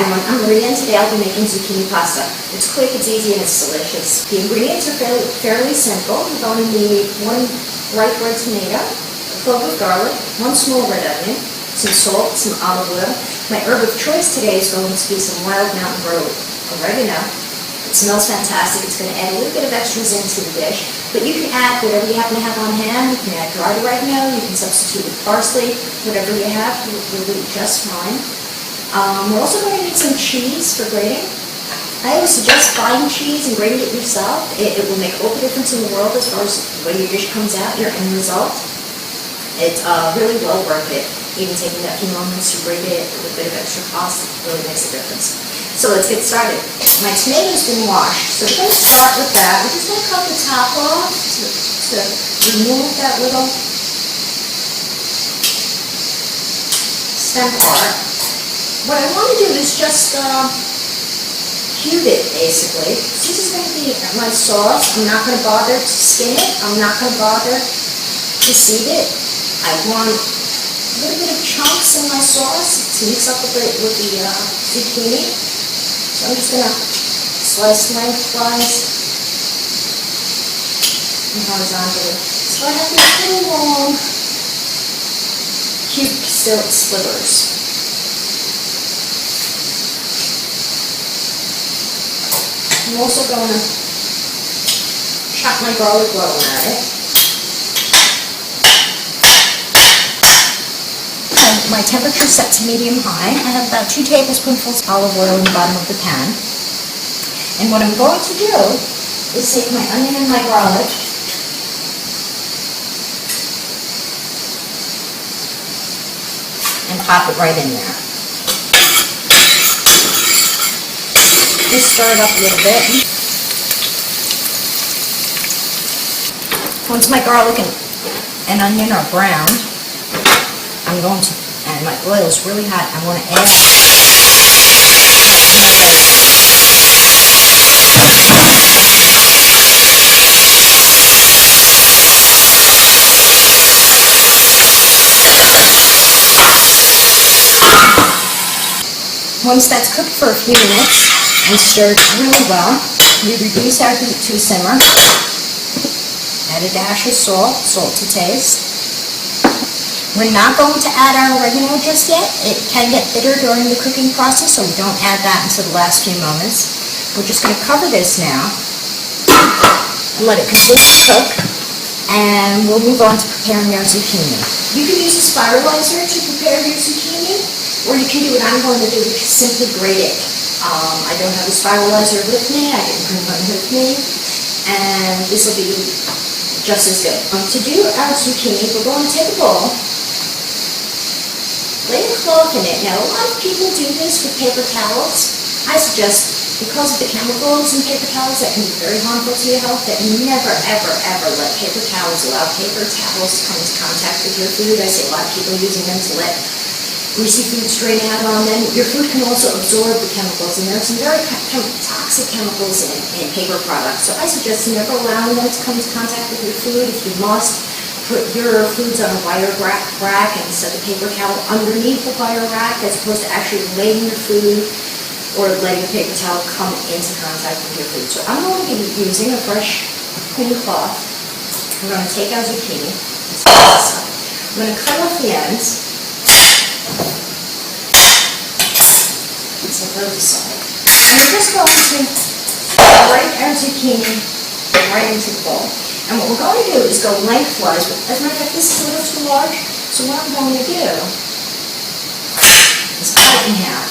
everyone, I'm Maria, and today I'll be making zucchini pasta. It's quick, it's easy, and it's delicious. The ingredients are fairly simple. You're going to need 1 ripe red tomato, a clove of garlic, 1 small red onion, some salt, some olive oil. My herb of choice today is going to be some wild mountain oregano. It smells fantastic. It's going to add a little bit of extra zing to the dish. But you can add whatever you happen to have on hand. You can add dried oregano. You can substitute with parsley. Whatever you have will do just fine. We're also going to need some cheese for grating. I always suggest buying cheese and grating it yourself. It will make all the difference in the world as far as the way your dish comes out, your end result. It's really well worth it. Even taking that few moments to grate it with a bit of extra cost really makes a difference. So let's get started. My tomato's been washed, so we're going to start with that. We're just going to cut the top off to remove that little stem part. What I want to do is just cube it, basically. So this is going to be my sauce. I'm not going to bother to skin it. I'm not going to bother to seed it. I want a little bit of chunks in my sauce to mix up with the zucchini. So I'm just going to slice lengthwise and horizontally. So I have these little long cube slivers. I'm also going to chop my garlic while I'm at it. My temperature is set to medium-high. I have about 2 tablespoonfuls of olive oil in the bottom of the pan. And what I'm going to do is take my onion and my garlic and pop it right in there. Just stir it up a little bit. Once my garlic and onion are browned, I'm going to, and my oil is really hot, I want to add once that's cooked for a few minutes and stirred really well, we reduce our heat to a simmer. Add a dash of salt to taste. We're not going to add our oregano just yet. It can get bitter during the cooking process, so we don't add that until the last few moments. We're just going to cover this now and let it completely cook, and we'll move on to preparing our zucchini. You can use a spiralizer to prepare your zucchini, or you can do what I'm going to do, which is simply grate it. I don't have a spiralizer with me. I didn't bring one with me, and this will be just as good. To do our zucchini, we're going to take a bowl, lay a cloth in it. Now, a lot of people do this with paper towels. I suggest, because of the chemicals in paper towels that can be very harmful to your health, that you never, ever, ever let paper towels come into contact with your food. I see a lot of people using them to let greasy food strain out on them. Your food can also absorb the chemicals, and there are some very toxic chemicals in paper products. So I suggest never allowing them to come into contact with your food. If you must, put your foods on a wire rack and set the paper towel underneath the wire rack as opposed to actually laying your food or letting the paper towel come into contact with your food. So I'm going to be using a fresh, clean cloth. We're going to take our zucchini. I'm going to cut off the ends. Set those aside. And we're just going to break our zucchini right into the bowl. And what we're going to do is go lengthwise. As a matter of fact, this is a little too large, so what I'm going to do is cut it in half.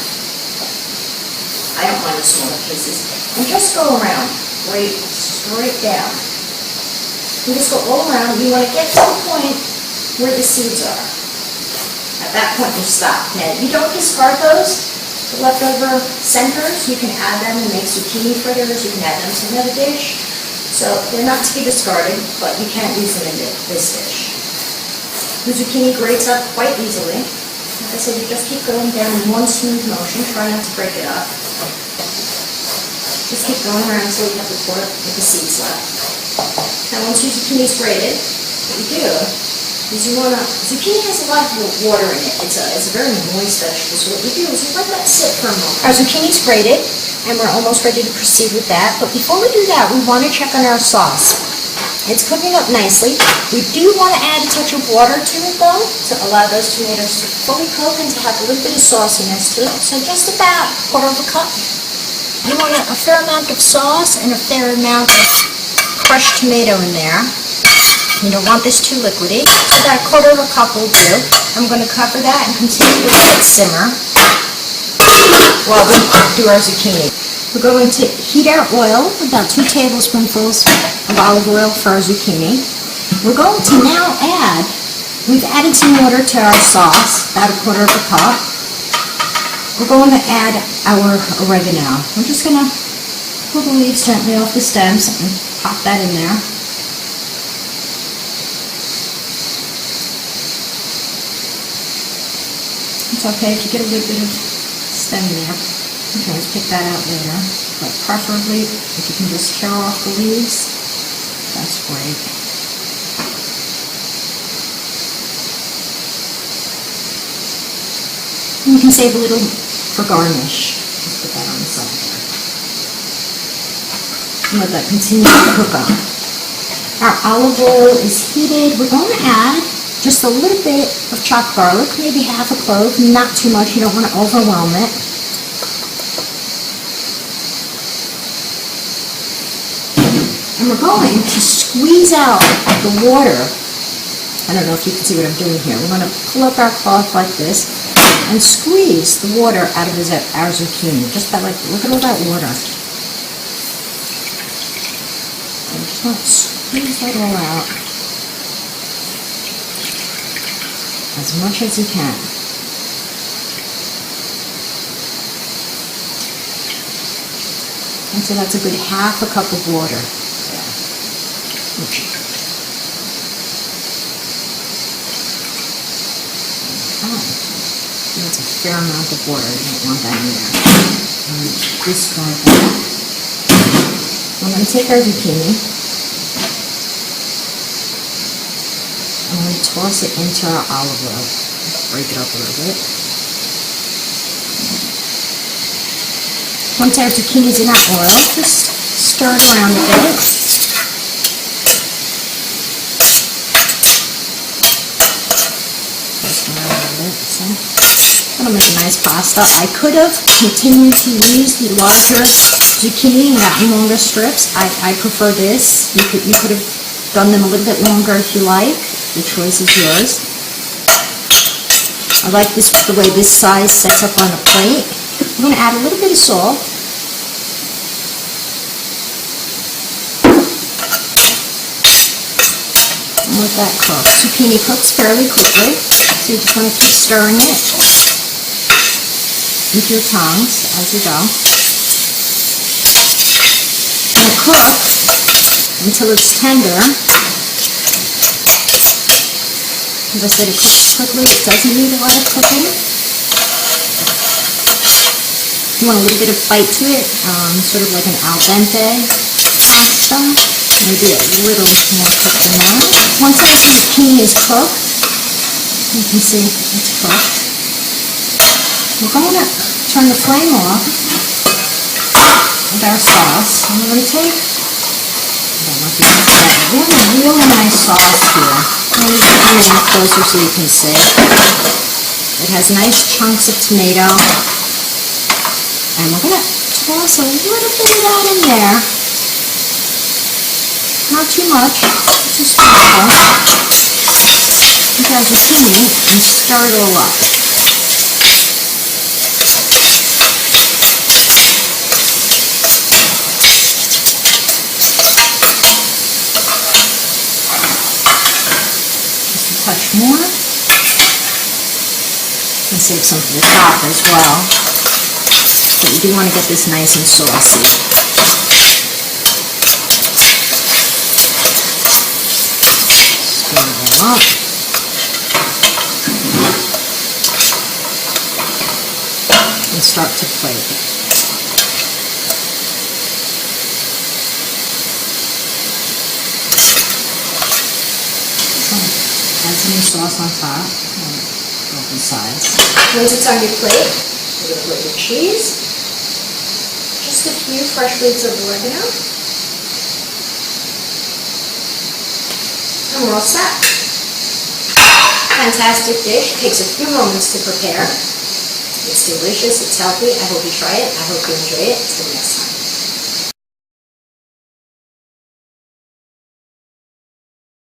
I don't mind the smaller pieces. And just go around, straight down. And just go all around. You want to get to the point where the seeds are. At that point, you stop. Now, you don't discard those. The leftover centers, you can add them and make zucchini fritters. You can add them to another dish. So they're not to be discarded, but you can't use them in this dish. The zucchini grates up quite easily. Like I said, you just keep going down in one smooth motion. Try not to break it up. Just keep going around until you have the seeds left. Now once your zucchini is grated, what you do is zucchini has a lot of water in it. It's a very moist vegetable, so what we do is we let that sit for a moment. Our zucchini's grated, and we're almost ready to proceed with that. But before we do that, we want to check on our sauce. It's cooking up nicely. We do want to add a touch of water to it, though, to allow those tomatoes to fully cook and to have a little bit of sauciness to it. So just about a quarter of a cup. You want a fair amount of sauce and a fair amount of crushed tomato in there. You don't want this too liquidy. So about a quarter of a cup will do. I'm going to cover that and continue to let it simmer while we do our zucchini. We're going to heat our oil, about 2 tablespoonfuls of olive oil for our zucchini. We're going to now we've added some water to our sauce, about a quarter of a cup. We're going to add our oregano. We're just going to pull the leaves gently off the stems and pop that in there. It's okay if you get a little bit of stem there. You can always pick that out later, but preferably if you can just tear off the leaves, that's great. And you can save a little for garnish. Just put that on the side there. And let that continue to cook on. Our olive oil is heated. We're going to add just a little bit of chopped garlic, maybe half a clove, not too much. You don't want to overwhelm it. And we're going to squeeze out the water. I don't know if you can see what I'm doing here. We're going to pull up our cloth like this and squeeze the water out of our zucchini. Just by look at all that water. And just want to squeeze that all out as much as you can. And so that's a good half a cup of water. Okay. That's a fair amount of water. You don't want that in there. Discard that. I'm going to take our zucchini. I'm going to toss it into our olive oil. Break it up a little bit. Once our zucchini's in our oil, just stir it around a bit. That'll make a nice pasta. I could have continued to use the larger zucchini and gotten longer strips. I prefer this. You could have done them a little bit longer if you like. The choice is yours. I like this the way this size sets up on a plate. I'm going to add a little bit of salt. And let that cook. Zucchini cooks fairly quickly, so you just want to keep stirring it with your tongs as you go. And cook until it's tender. As I said, it cooks quickly. It doesn't need a lot of cooking. You want a little bit of bite to it, sort of like an al dente pasta. Maybe a little more cooked than that. Once our zucchini is cooked, you can see it's cooked. We're going to turn the flame off with our sauce. And we're going to take, I don't know if you can see, we have a really nice sauce here. Let me get you in closer so you can see. It has nice chunks of tomato. And we're going to toss a little bit of that in there. Not too much, just a spoonful. With our zucchini and stir it all up. Touch more. And save some for the top as well. But you do want to get this nice and saucy. Stir them up. And start to plate. As Any sauce on top, both sides. Once it's on your plate, you're going to put your cheese, just a few fresh leaves of oregano, and we're all set. Fantastic dish. Takes a few moments to prepare. It's delicious. It's healthy. I hope you try it. I hope you enjoy it. Till next time.